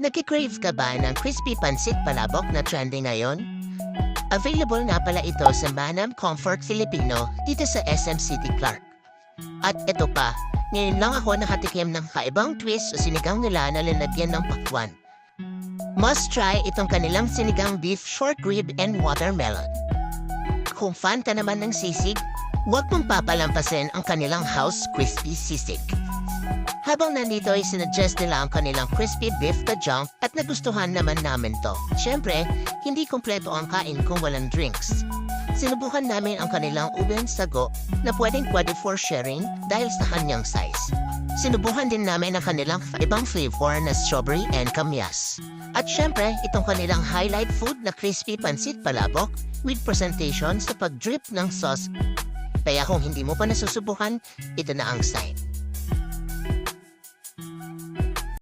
Nagkikrave ka ba ng crispy pansit palabok na trending ngayon? Available nga pala ito sa Manam Comfort Filipino dito sa SM City Clark. At ito pa, ngayon lang ako nakatikim ng kaibang twist sa sinigang nila na linagyan ng pakwan. Must try itong kanilang sinigang beef short rib and watermelon. Kung fan ka naman ng sisig, huwag mong papalampasin ang kanilang house crispy sisig. Habang nandito ay sinuggest nila ang kanilang crispy beef tajang at nagustuhan naman namin to. Siyempre, hindi kompleto ang kain kung walang drinks. Sinubukan namin ang kanilang uben sago na pwede for sharing dahil sa kanyang size. Sinubukan din namin ang kanilang ibang flavor na strawberry and kamyas. At syempre, itong kanilang highlight food na crispy pansit palabok with presentation sa pag-drip ng sauce. Kaya kung hindi mo pa nasusubukan, ito na ang sign.